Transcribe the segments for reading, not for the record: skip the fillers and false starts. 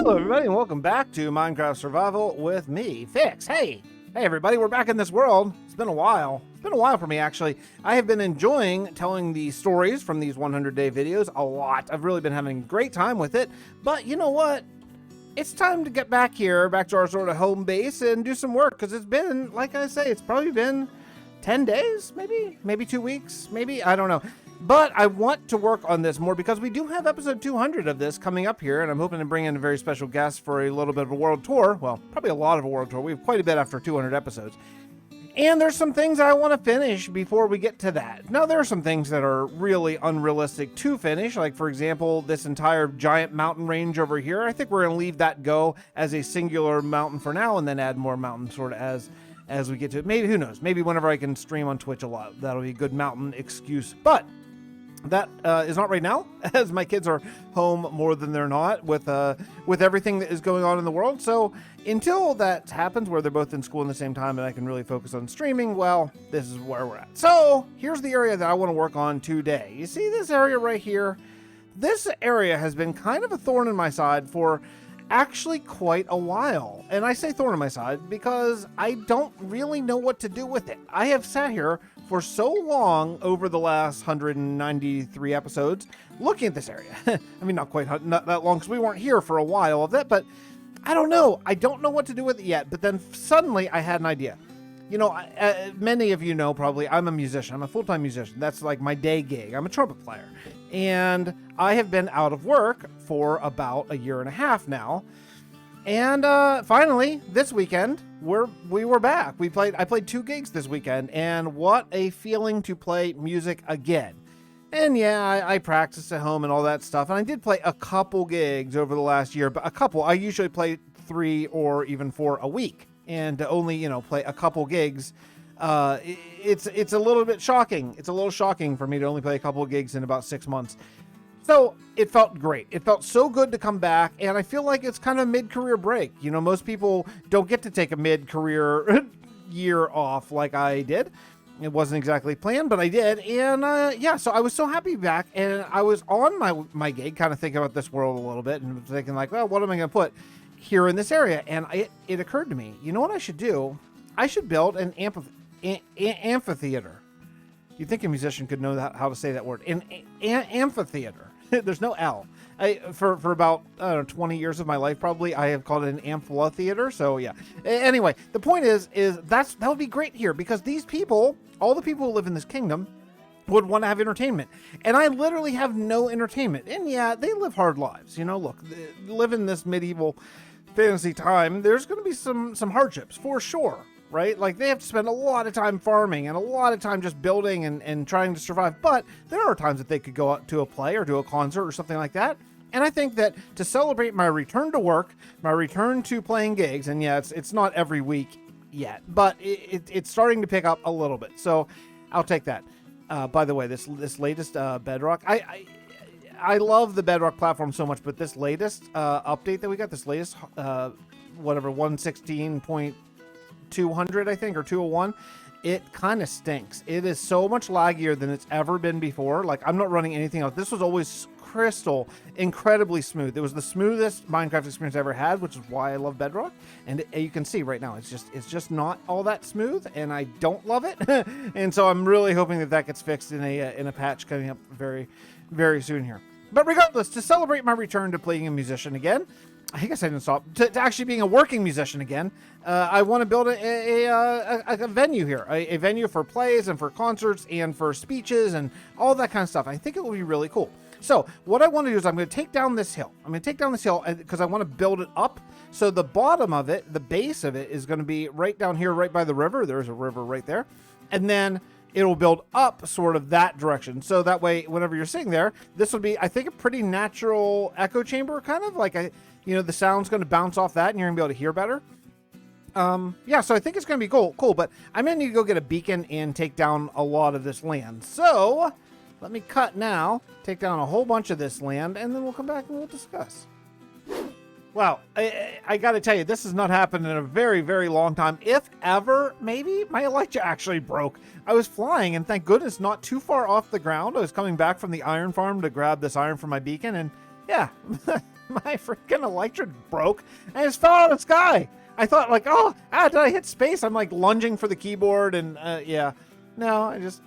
Hello everybody and welcome back to Minecraft Survival with me, Fix. Hey everybody, we're back in this world. It's been a while. It's been a while for me, actually. I have been enjoying telling the stories from these 100-day videos a lot. I've really been having a great time with it. But you know what? It's time to get back here, back to our sort of home base and do some work, because it's been, like I say, it's probably been 10 days, maybe 2 weeks, maybe, I don't know. But I want to work on this more because we do have episode 200 of this coming up here, and I'm hoping to bring in a very special guest for a little bit of a world tour. Well, probably a lot of a world tour. We have quite a bit after 200 episodes. And there's some things I want to finish before we get to that. Now, there are some things that are really unrealistic to finish, like, for example, this entire giant mountain range over here. I think we're going to leave that go as a singular mountain for now, and then add more mountains sort of as we get to it. Maybe, who knows? Maybe whenever I can stream on Twitch a lot, that'll be a good mountain excuse. But that is not right now, as my kids are home more than they're not with everything that is going on in the world. So until that happens, where they're both in school at the same time and I can really focus on streaming, well, this is where we're at. So here's the area that I want to work on today. You see this area right here? This area has been kind of a thorn in my side for actually quite a while. And I say thorn in my side because I don't really know what to do with it. I have sat here for so long over the last 193 episodes looking at this area. I mean, not that long, because we weren't here for a while of it, but I don't know. I don't know what to do with it yet. But then suddenly I had an idea. You know, many of you know probably I'm a musician. I'm a full-time musician. That's like my day gig. I'm a trumpet player. And I have been out of work for about a year and a half now. And finally, this weekend, we were back. I played 2 gigs this weekend, and what a feeling to play music again. And yeah, I practiced at home and all that stuff, and I did play a couple gigs over the last year, but a couple. I usually play 3 or even 4 a week, and to only, play a couple gigs, it's a little bit shocking. It's a little shocking for me to only play a couple of gigs in about 6 months. So it felt great. It felt so good to come back, and I feel like it's kind of a mid-career break. You know, most people don't get to take a mid-career year off like I did. It wasn't exactly planned, but I did. And yeah, so I was so happy to be back, and I was on my gig, kind of thinking about this world a little bit, and thinking like, well, what am I going to put here in this area? And it occurred to me, you know what I should do? I should build an amphitheater. You'd think a musician could know how to say that word. An amphitheater. There's no L. For about, I don't know, 20 years of my life, probably, I have called it an amphitheater. So yeah. Anyway, the point is that would be great here, because these people, all the people who live in this kingdom, would want to have entertainment. And I literally have no entertainment. And yeah, they live hard lives. You know, look, live in this medieval fantasy time, there's going to be some hardships for sure. Right? Like, they have to spend a lot of time farming and a lot of time just building and trying to survive. But there are times that they could go out to a play or to a concert or something like that. And I think that to celebrate my return to work, my return to playing gigs, and yeah, it's not every week yet, but it's starting to pick up a little bit. So I'll take that. By the way, this latest Bedrock, I love the Bedrock platform so much, but this latest update that we got, this latest, 116.200, I think, or 201, it kind of stinks. It is so much laggier than it's ever been before. Like, I'm not running anything else. This was always crystal, incredibly smooth. It was the smoothest Minecraft experience I ever had, which is why I love Bedrock. And you can see right now, it's just not all that smooth, and I don't love it. And so I'm really hoping that gets fixed in a patch coming up very, very soon here. But regardless, to celebrate my return to playing a musician again, I guess I didn't stop, to actually being a working musician again, I want to build a venue here, a venue for plays and for concerts and for speeches and all that kind of stuff. I think it will be really cool. So what I want to do is I'm going to take down this hill. Because I want to build it up. So the bottom of it, the base of it, is going to be right down here, right by the river. There's a river right there. And then it'll build up sort of that direction. So that way, whenever you're sitting there, this would be, I think, a pretty natural echo chamber, kind of like the sound's going to bounce off that and you're going to be able to hear better. Yeah, so I think it's going to be cool, but I'm going to need to go get a beacon and take down a lot of this land. So let me cut now, take down a whole bunch of this land, and then we'll come back and we'll discuss. Wow, I got to tell you, this has not happened in a very, very long time. If ever, maybe my Elytra actually broke. I was flying, and thank goodness not too far off the ground. I was coming back from the iron farm to grab this iron for my beacon, and yeah, my freaking electric broke and I just fell out of the sky. I thought like, oh, did I hit space? I'm like lunging for the keyboard and yeah. No, I just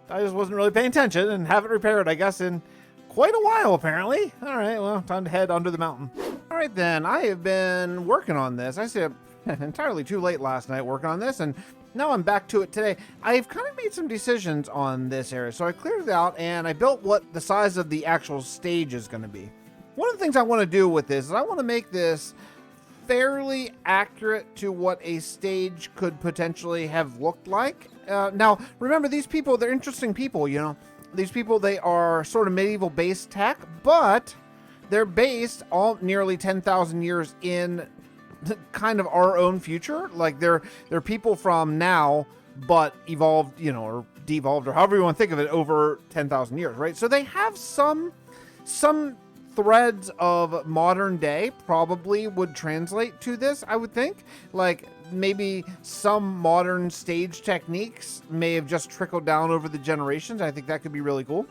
wasn't really paying attention and haven't repaired, I guess, in quite a while, apparently. All right, well, time to head under the mountain. All right, then, I have been working on this. I stayed up entirely too late last night working on this, and now I'm back to it today. I've kind of made some decisions on this area, so I cleared it out, and I built what the size of the actual stage is going to be. One of the things I want to do with this is I want to make this fairly accurate to what a stage could potentially have looked like. Now, remember, these people, they're interesting people, you know. These people, they are sort of medieval based tech, but they're based all nearly 10,000 years in kind of our own future. Like they're people from now, but evolved, you know, or devolved, or however you want to think of it, over 10,000 years, right? So they have some threads of modern day probably would translate to this, I would think. Like maybe some modern stage techniques may have just trickled down over the generations. I think that could be really cool.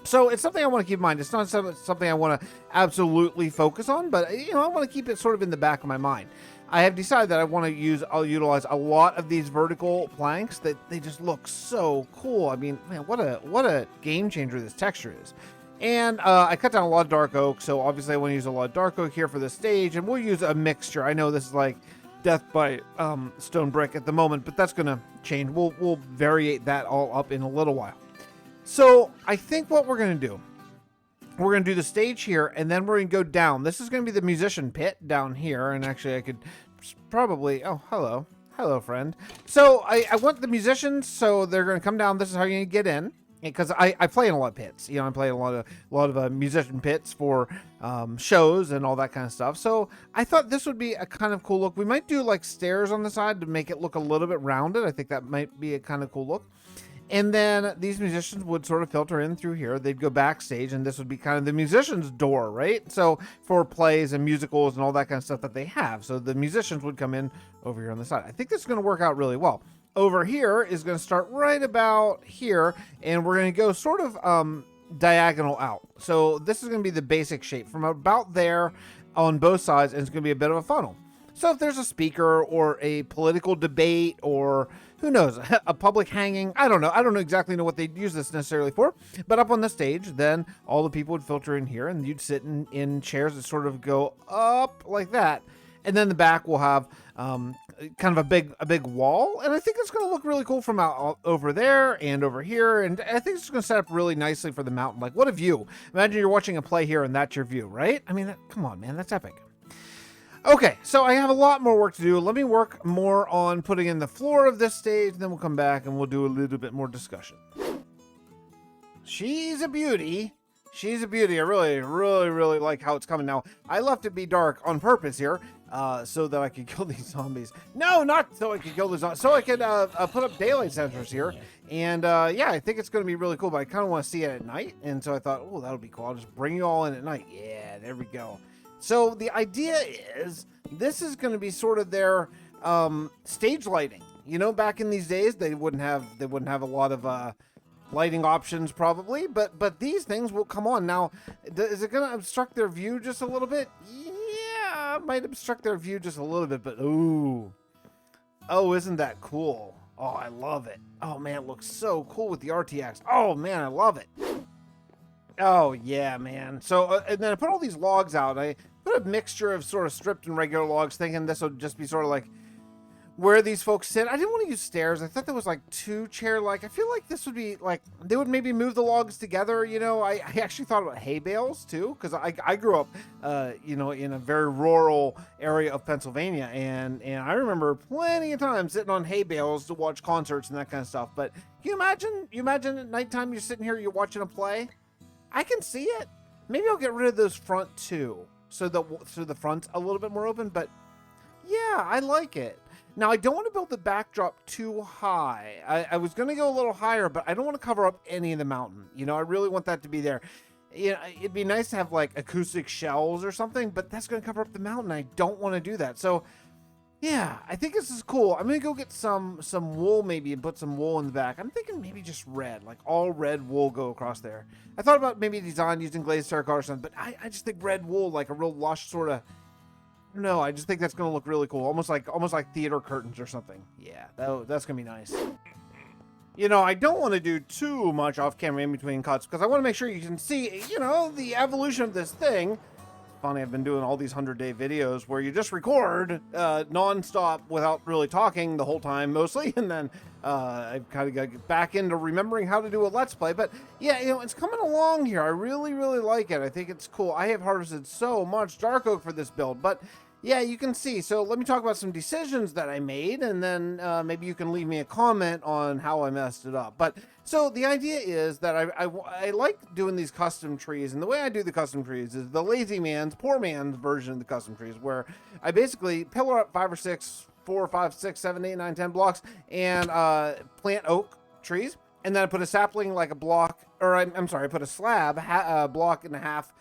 So it's something I want to keep in mind. It's not something I want to absolutely focus on, but you know, I want to keep it sort of in the back of my mind. I have decided that I'll utilize a lot of these vertical planks that they just look so cool. I mean, man, what a game changer this texture is. And I cut down a lot of dark oak, so obviously I want to use a lot of dark oak here for the stage, and we'll use a mixture. I know this is like death by stone brick at the moment, but that's going to change. We'll variate that all up in a little while. So I think what we're going to do, we're going to do the stage here, and then we're going to go down. This is going to be the musician pit down here, and actually I could probably, oh, hello friend. So I want the musicians, so they're going to come down. This is how you're going to get in. Because I play in a lot of pits, you know, I'm playing a lot of musician pits for shows and all that kind of stuff. So I thought this would be a kind of cool look. We might do like stairs on the side to make it look a little bit rounded. I think that might be a kind of cool look. And then these musicians would sort of filter in through here. They'd go backstage, and this would be kind of the musician's door, right? So for plays and musicals and all that kind of stuff that they have. So the musicians would come in over here on the side. I think this is going to work out really well. Over here is going to start right about here, and we're going to go sort of diagonal out. So this is going to be the basic shape from about there on both sides, and it's going to be a bit of a funnel. So if there's a speaker or a political debate or who knows, a public hanging, I don't know exactly what they'd use this necessarily for, but up on the stage, then all the people would filter in here, and you'd sit in chairs that sort of go up like that. And then the back will have kind of a big wall, and I think it's going to look really cool from out over there and over here, and I think it's going to set up really nicely for the mountain. Like, what a view. Imagine you're watching a play here and that's your view, right? I mean, come on, man, that's epic. Okay, so I have a lot more work to do. Let me work more on putting in the floor of this stage, then we'll come back and we'll do a little bit more discussion. She's a beauty. She's a beauty. I really like how it's coming. Now, I left it be dark on purpose here, so that I could kill these zombies. No, not so I could kill the zombies. So I could put up daylight sensors here. And yeah, I think it's going to be really cool, but I kind of want to see it at night. And so I thought, oh, that'll be cool. I'll just bring you all in at night. Yeah, there we go. So the idea is this is going to be sort of their stage lighting. You know, back in these days, they wouldn't have a lot of lighting options probably, but these things will come on. Now, is it going to obstruct their view just a little bit? Yeah, it might obstruct their view just a little bit, but ooh. Oh, isn't that cool? Oh, I love it. Oh man, it looks so cool with the RTX. Oh man, I love it. Oh yeah, man. So, and then I put all these logs out. I put a mixture of sort of stripped and regular logs, thinking this would just be sort of like where these folks sit. I didn't want to use stairs. I thought there was like two chair-like. I feel like this would be like, they would maybe move the logs together, you know. I actually thought about hay bales too, because I grew up, you know, in a very rural area of Pennsylvania, and I remember plenty of times sitting on hay bales to watch concerts and that kind of stuff. But can you imagine at nighttime you're sitting here, you're watching a play? I can see it. Maybe I'll get rid of those front two, so the front's a little bit more open. But yeah, I like it. Now, I don't want to build the backdrop too high. I was going to go a little higher, but I don't want to cover up any of the mountain. You know, I really want that to be there. You know, it'd be nice to have like acoustic shells or something, but that's going to cover up the mountain. I don't want to do that. So Yeah, I think this is cool. I'm gonna go get some wool maybe and put some wool in the back. I'm thinking maybe just red, like all red wool go across there. I thought about maybe design using glazed terracotta or something, but I just think red wool, like a real lush sort of. No, I just think that's gonna look really cool, almost like theater curtains or something. Yeah, that's gonna be nice. You know, I don't want to do too much off camera in between cuts because I want to make sure you can see, you know, the evolution of this thing. Funny, I've been doing all these 100-day videos where you just record non-stop without really talking the whole time mostly, and then I've kind of got to get back into remembering how to do a Let's Play. But yeah, you know, it's coming along here. I really, really like it. I think it's cool. I have harvested so much dark oak for this build, but yeah, you can see. So let me talk about some decisions that I made, and then maybe you can leave me a comment on how I messed it up. But so the idea is that I like doing these custom trees, and the way I do the custom trees is the lazy man's, poor man's version of the custom trees, where I basically pillar up 5 or 6, 4 or 5, 6, 7, 8, 9, 10 blocks, and plant oak trees, and then I put a sapling like a block, or I'm sorry, I put a slab, block and a half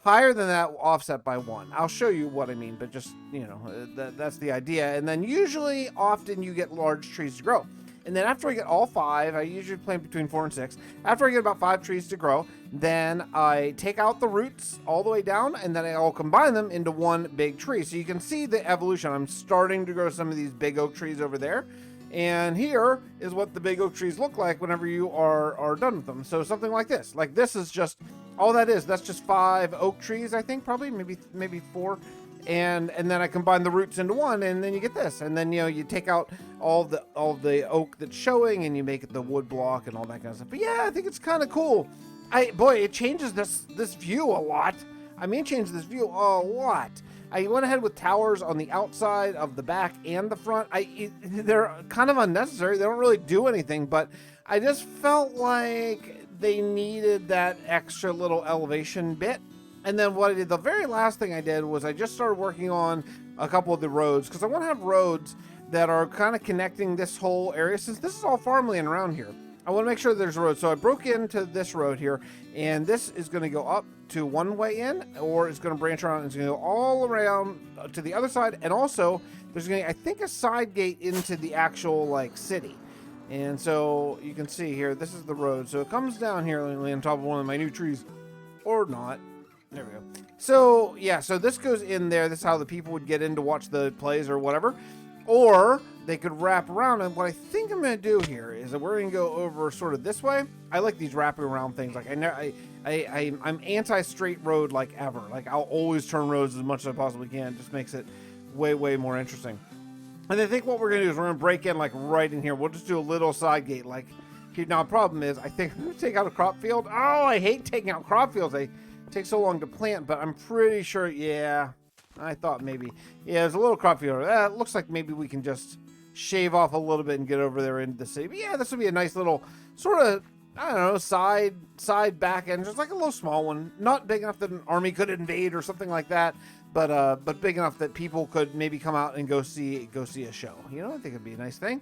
higher than that, offset by 1. I'll show you what I mean, but just, you know, that's the idea. And then usually, often you get large trees to grow. And then after I get all 5, I usually plant between 4 and 6. After I get about 5 trees to grow, then I take out the roots all the way down, and then I'll combine them into one big tree. So you can see the evolution. I'm starting to grow some of these big oak trees over there. And here is what the big oak trees look like whenever you are done with them. So something like this. Like this is just all that is. That's just 5 oak trees, I think, probably maybe 4. And then I combine the roots into one, and then you get this. And then, you know, you take out all the oak that's showing, and you make it the wood block and all that kind of stuff. But yeah, I think it's kind of cool. Boy, it changes this view a lot. I mean, it changes this view a lot. I went ahead with towers on the outside of the back and the front. They're kind of unnecessary. They don't really do anything, but I just felt like they needed that extra little elevation bit. And then what I did, the very last thing I did was I just started working on a couple of the roads, because I want to have roads that are kind of connecting this whole area, since this is all farmland around here. I want to make sure there's roads. So I broke into this road here, and this is going to go up to one way in, or it's going to branch around and it's going to go all around to the other side. And also there's going to, I think, a side gate into the actual like city. And so you can see here, this is the road. So it comes down here on top of one of my new trees, or not. There we go. So yeah, so this goes in there. This is how the people would get in to watch the plays or whatever. Or they could wrap around. And what I think I'm going to do here is that we're going to go over sort of this way. I like these wrapping around things. Like I'm anti-straight road like ever. Like I'll always turn roads as much as I possibly can. It just makes it way, way more interesting. And I think what we're going to do is we're going to break in like right in here. We'll just do a little side gate. Like here. Now the problem is I think I'm going to take out a crop field. Oh, I hate taking out crop fields. They take so long to plant, but I'm pretty sure, yeah. I thought maybe. Yeah, there's a little crop field. It looks like maybe we can just shave off a little bit and get over there into the city. But yeah, this would be a nice little sort of, I don't know, side back end. Just like a little small one. Not big enough that an army could invade or something like that, but big enough that people could maybe come out and go see a show. You know, I think it'd be a nice thing.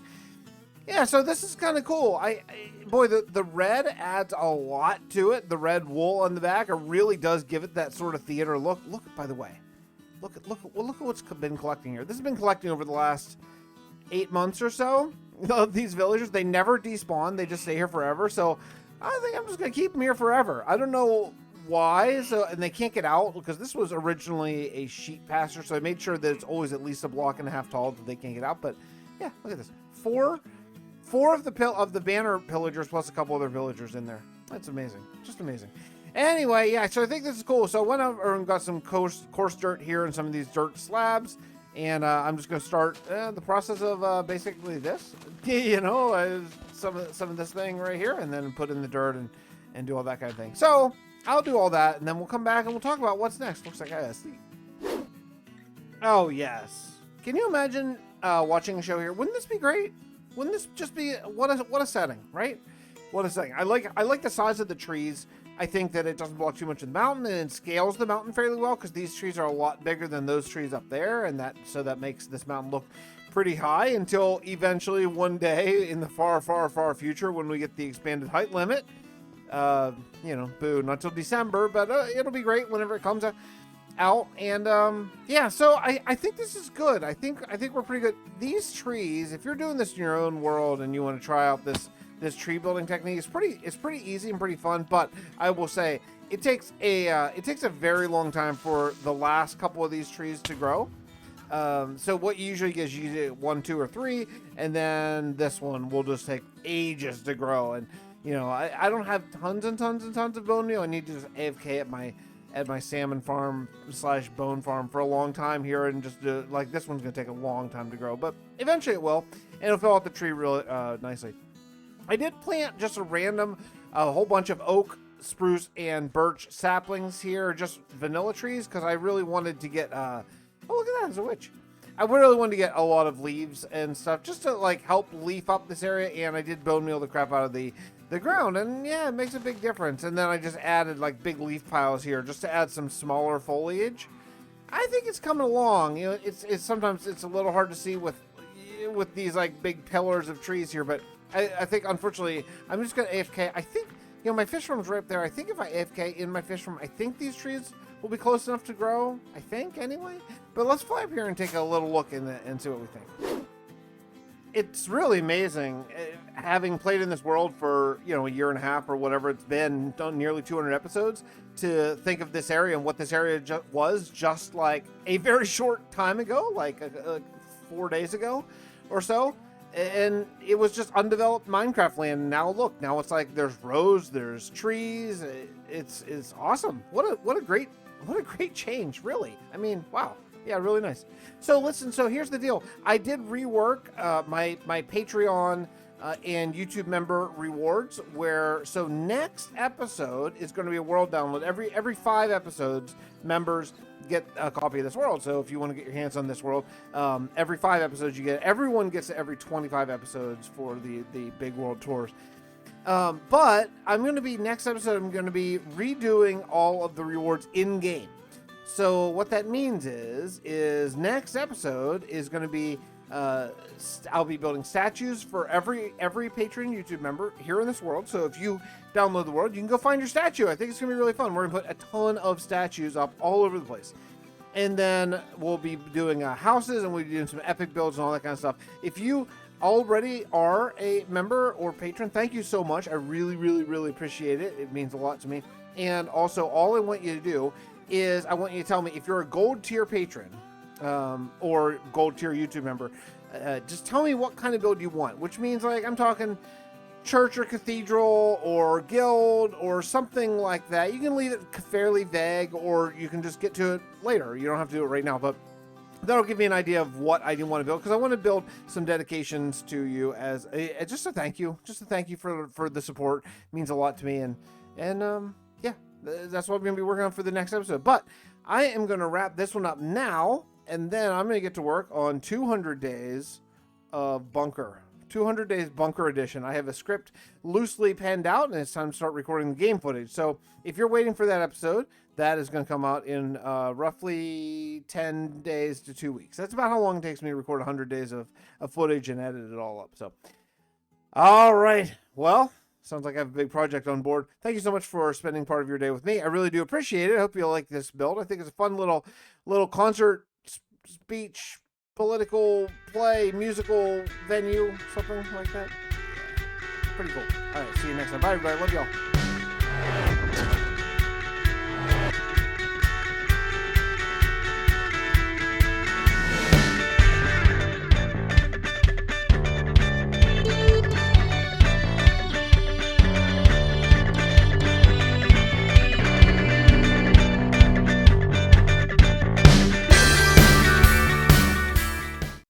Yeah, so this is kind of cool. Boy, the red adds a lot to it. The red wool on the back, it really does give it that sort of theater look. Look, by the way. Look at what's been collecting here. This has been collecting over the last 8 months or so. These villagers, they never despawn. They just stay here forever. So I think I'm just going to keep them here forever. I don't know why. And they can't get out because this was originally a sheep pasture. So I made sure that it's always at least a block and a half tall that they can't get out. But yeah, look at this. Four of the banner pillagers plus a couple other villagers in there. That's amazing. Just amazing. Anyway, yeah, so I think this is cool. So I went over and got some coarse dirt here and some of these dirt slabs. And I'm just going to start the process of basically this. You know, some of this thing right here. And then put in the dirt and do all that kind of thing. So I'll do all that. And then we'll come back and we'll talk about what's next. Looks like I gotta sleep. Oh, yes. Can you imagine watching a show here? Wouldn't this be great? Wouldn't this just be what a setting, right? What a setting. I like the size of the trees. I think that it doesn't block too much of the mountain and it scales the mountain fairly well because these trees are a lot bigger than those trees up there, and that makes this mountain look pretty high until eventually one day in the far, far, far future when we get the expanded height limit. You know, boo, not till December, but it'll be great whenever it comes out. out, and yeah, so I think this is good. I think we're pretty good. These trees, if you're doing this in your own world and you want to try out this tree building technique, it's pretty easy and pretty fun. But I will say it takes a very long time for the last couple of these trees to grow. So what you usually get is you get 1, 2, or 3, and then this one will just take ages to grow. And you know, I don't have tons and tons and tons of bone meal. I need to just AFK at my salmon farm / bone farm for a long time here, and just do, like, this one's gonna take a long time to grow, but eventually it will, and it'll fill out the tree really nicely. I did plant just a whole bunch of oak, spruce, and birch saplings here, just vanilla trees, because I really wanted to get oh, look at that, there's a witch. I really wanted to get a lot of leaves and stuff just to like help leaf up this area, and I did bone meal the crap out of the ground, and yeah, it makes a big difference. And then I just added like big leaf piles here just to add some smaller foliage. I think it's coming along. You know, it's sometimes it's a little hard to see with these like big pillars of trees here, but I think unfortunately I'm just gonna AFK. I think, you know, my fish room's right up there. I think if I AFK in my fish room, I think these trees will be close enough to grow. I think anyway. But let's fly up here and take a little look and see what we think. It's really amazing, having played in this world for, you know, a year and a half or whatever it's been, done nearly 200 episodes, to think of this area and what this area was just like a very short time ago, like 4 days ago or so. And it was just undeveloped Minecraft land. Now look, now it's like there's roads, there's trees. It's awesome. What a great change, really. I mean, wow. Yeah, really nice. So listen, so here's the deal. I did rework my Patreon and YouTube member rewards, where so next episode is going to be a world download. Every 5 episodes, members get a copy of this world. So if you want to get your hands on this world, every 5 episodes everyone gets every 25 episodes for the big world tours. But I'm going to be, next episode, I'm going to be redoing all of the rewards in game. So what that means is next episode is going to be, I'll be building statues for every Patreon YouTube member here in this world. So if you download the world, you can go find your statue. I think it's going to be really fun. We're going to put a ton of statues up all over the place. And then we'll be doing houses, and we'll be doing some epic builds and all that kind of stuff. If you already are a member or patron, thank you so much. I really, really, really appreciate it. It means a lot to me. And also, all I want you to do is I want you to tell me if you're a gold tier patron or gold tier YouTube member, just tell me what kind of build you want, which means, like, I'm talking church or cathedral or guild or something like that. You can leave it fairly vague, or you can just get to it later. You don't have to do it right now, but that'll give me an idea of what I do want to build, because I want to build some dedications to you as just a thank you, for the support. It means a lot to me, and yeah, that's what I'm going to be working on for the next episode. But I am going to wrap this one up now, and then I'm going to get to work on 200 days of Bunker. 200 days Bunker Edition. I have a script loosely penned out, and it's time to start recording the game footage. So if you're waiting for that episode, that is going to come out in roughly 10 days to 2 weeks. That's about how long it takes me to record 100 days of footage and edit it all up. So, all right. Well, sounds like I have a big project on board. Thank you so much for spending part of your day with me. I really do appreciate it. I hope you like this build. I think it's a fun little concert, speech, political play, musical venue, something like that. Pretty cool. All right, see you next time. Bye, everybody. Love y'all.